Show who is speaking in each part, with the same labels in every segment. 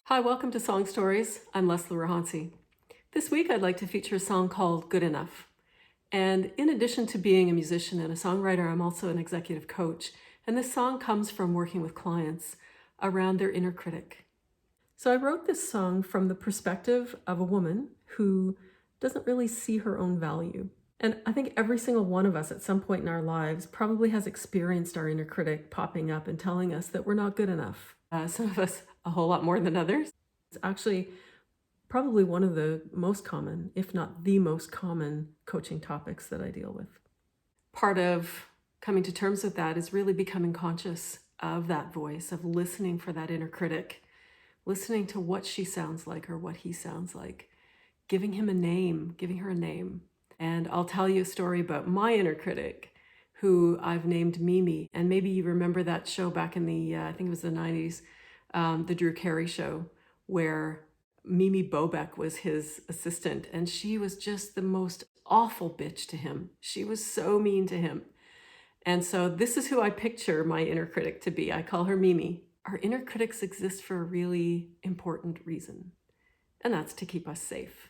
Speaker 1: Hi, welcome to Song Stories. I'm Leslie Rohonczy. This week I'd like to feature a song called Good Enough. And in addition to being a musician and a songwriter, I'm also an executive coach. And this song comes from working with clients around their inner critic. So I wrote this song from the perspective of a woman who doesn't really see her own value. And I think every single one of us at some point in our lives probably has experienced our inner critic popping up and telling us that we're not good enough. Some of us a whole lot more than others. It's actually probably one of the most common, if not the most common, coaching topics that I deal with. Part of coming to terms with that is really becoming conscious of that voice, of listening for that inner critic, listening to what she sounds like or what he sounds like, giving him a name, giving her a name. And I'll tell you a story about my inner critic, who I've named Mimi. And maybe you remember that show back in the, I think it was the 90s, the Drew Carey show, where Mimi Bobek was his assistant. And she was just the most awful bitch to him. She was so mean to him. And so this is who I picture my inner critic to be. I call her Mimi. Our inner critics exist for a really important reason, and that's to keep us safe.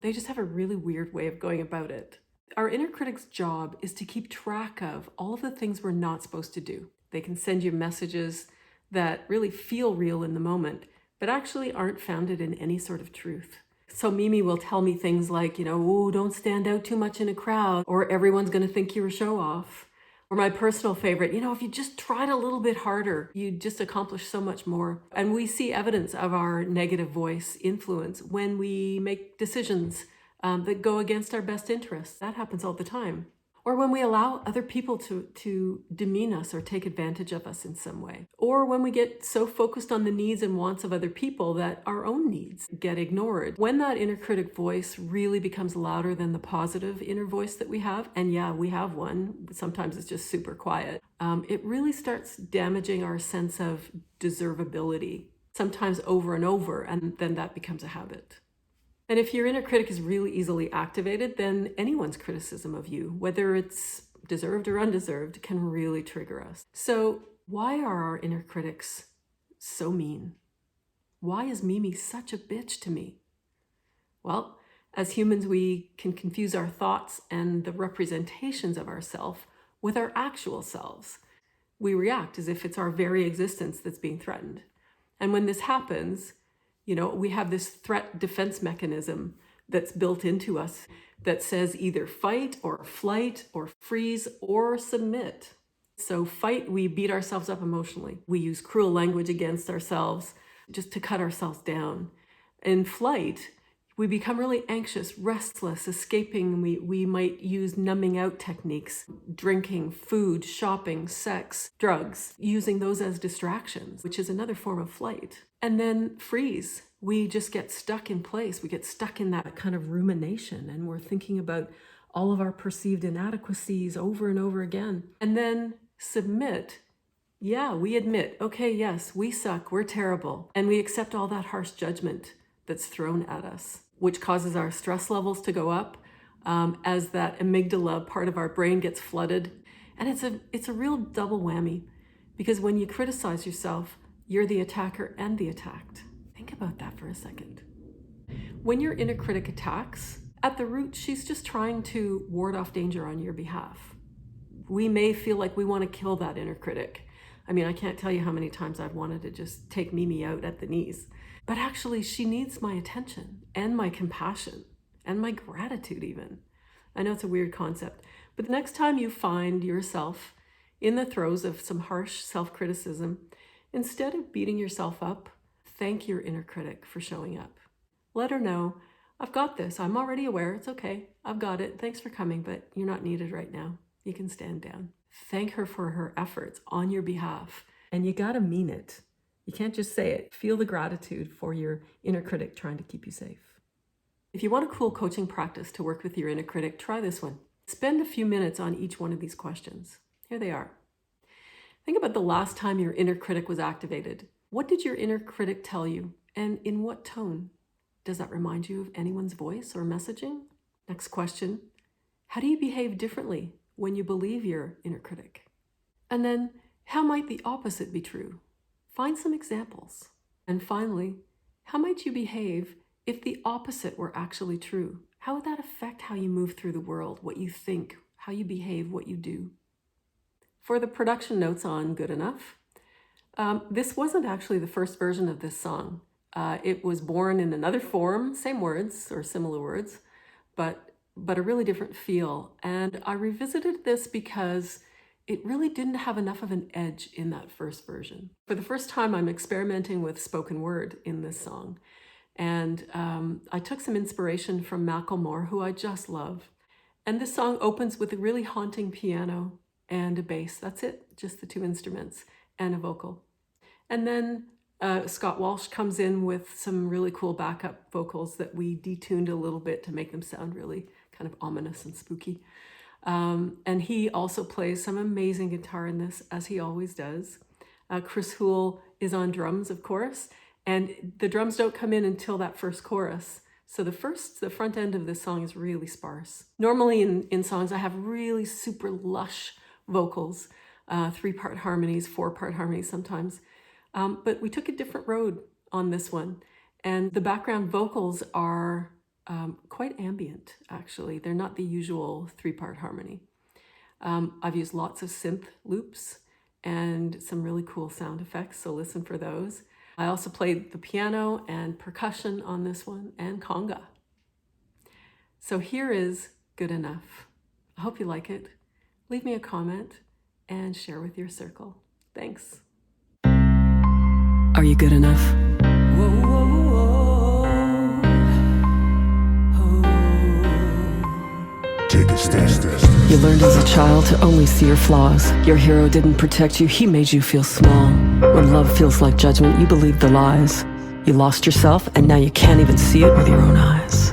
Speaker 1: They just have a really weird way of going about it. Our inner critic's job is to keep track of all of the things we're not supposed to do. They can send you messages that really feel real in the moment, but actually aren't founded in any sort of truth. So Mimi will tell me things like, oh, don't stand out too much in a crowd, or everyone's going to think you're a show off. Or my personal favorite, if you just tried a little bit harder, you'd just accomplish so much more. And we see evidence of our negative voice influence when we make decisions that go against our best interests. That happens all the time. Or when we allow other people to demean us or take advantage of us in some way. Or when we get so focused on the needs and wants of other people that our own needs get ignored. When that inner critic voice really becomes louder than the positive inner voice that we have, and yeah, we have one, sometimes it's just super quiet, it really starts damaging our sense of deservability, sometimes over and over, and then that becomes a habit. And if your inner critic is really easily activated, then anyone's criticism of you, whether it's deserved or undeserved, can really trigger us. So why are our inner critics so mean? Why is Mimi such a bitch to me? Well, as humans, we can confuse our thoughts and the representations of ourselves with our actual selves. We react as if it's our very existence that's being threatened. And when this happens, we have this threat defense mechanism that's built into us that says either fight or flight or freeze or submit. So fight, we beat ourselves up emotionally. We use cruel language against ourselves just to cut ourselves down. In flight, we become really anxious, restless, escaping. We might use numbing out techniques, drinking, food, shopping, sex, drugs, using those as distractions, which is another form of flight. And then freeze. We just get stuck in place. We get stuck in that kind of rumination, and we're thinking about all of our perceived inadequacies over and over again. And then submit. Yeah, we admit, okay, yes, we suck, we're terrible. And we accept all that harsh judgment that's thrown at us, which causes our stress levels to go up as that amygdala part of our brain gets flooded. And it's a real double whammy, because when you criticize yourself, you're the attacker and the attacked. Think about that for a second. When your inner critic attacks, at the root, she's just trying to ward off danger on your behalf. We may feel like we want to kill that inner critic. I mean, I can't tell you how many times I've wanted to just take Mimi out at the knees. But actually, she needs my attention and my compassion and my gratitude even. I know it's a weird concept, but the next time you find yourself in the throes of some harsh self-criticism, instead of beating yourself up, thank your inner critic for showing up. Let her know, I've got this. I'm already aware. It's okay. I've got it. Thanks for coming, but you're not needed right now. You can stand down. Thank her for her efforts on your behalf. And you gotta mean it. You can't just say it. Feel the gratitude for your inner critic trying to keep you safe. If you want a cool coaching practice to work with your inner critic, try this one. Spend a few minutes on each one of these questions. Here they are. Think about the last time your inner critic was activated. What did your inner critic tell you, and in what tone? Does that remind you of anyone's voice or messaging? Next question. How do you behave differently when you believe your inner critic? And then, how might the opposite be true? Find some examples. And finally, how might you behave if the opposite were actually true? How would that affect how you move through the world, what you think, how you behave, what you do? For the production notes on Good Enough, this wasn't actually the first version of this song. It was born in another form, same words or similar words, but a really different feel. And I revisited this because it really didn't have enough of an edge in that first version. For the first time, I'm experimenting with spoken word in this song. And I took some inspiration from Macklemore, who I just love. And this song opens with a really haunting piano and a bass. That's it, just the two instruments and a vocal. And then Scott Walsh comes in with some really cool backup vocals that we detuned a little bit to make them sound really kind of ominous and spooky. And he also plays some amazing guitar in this, as he always does. Chris Hoole is on drums, of course, and the drums don't come in until that first chorus. So the front end of this song is really sparse. Normally in songs, I have really super lush vocals, 3-part harmonies, 4-part harmonies sometimes. But we took a different road on this one. And the background vocals are quite ambient, actually. They're not the usual 3-part harmony. I've used lots of synth loops and some really cool sound effects, so listen for those. I also played the piano and percussion on this one, and conga. So here is Good Enough. I hope you like it. Leave me a comment and share with your circle. Thanks. Are you good enough? Whoa, whoa, whoa. Oh. Take a stand. You learned as a child to only see your flaws. Your hero didn't protect you, he made you feel small. When love feels like judgment, you believe the lies. You lost yourself, and now you can't even see it with your own eyes.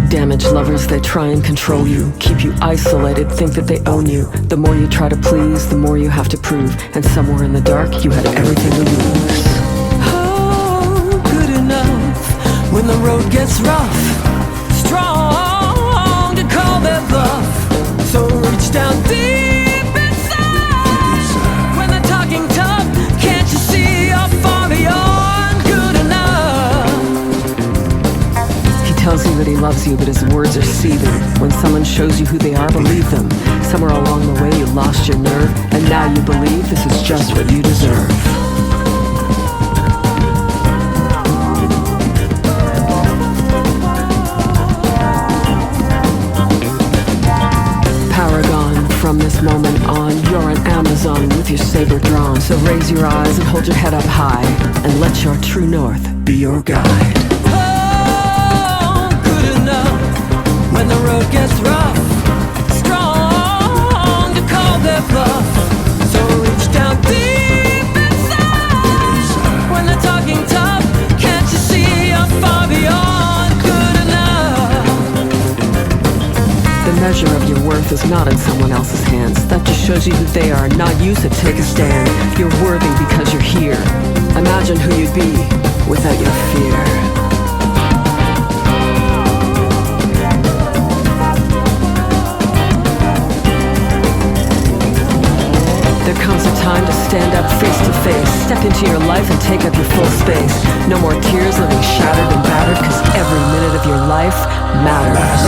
Speaker 1: Damaged lovers, they try and control you, keep you isolated, think that they own you. The more you try to please, the more you have to prove. And somewhere in the dark, you had everything to lose. Oh, good enough when the road gets rough. Strong to call their bluff. So reach down deep inside. When they're talking tough, can't you see how far beyond good enough? He tells you that he loves you, but his words are seething. When someone shows you who they are, believe them. Somewhere along the way you lost your nerve, and now you believe this is just what you deserve. From this moment on, you're an Amazon with your saber drawn. So raise your eyes and hold your head up high, and let your true north be your guide. Oh, good enough when the road gets rough. Strong to call their bluff. So reach down deep inside. When they're talking tough, can't you see how far beyond good enough? The measure of your worth is not in someone else's hands. That just shows you who they are, not you, so take a stand. You're worthy because you're here. Imagine who you'd be without your fear. There comes a time to stand up face to face. Step into your life and take up your full space. No more tears living shattered and battered, cause every minute of your life matters.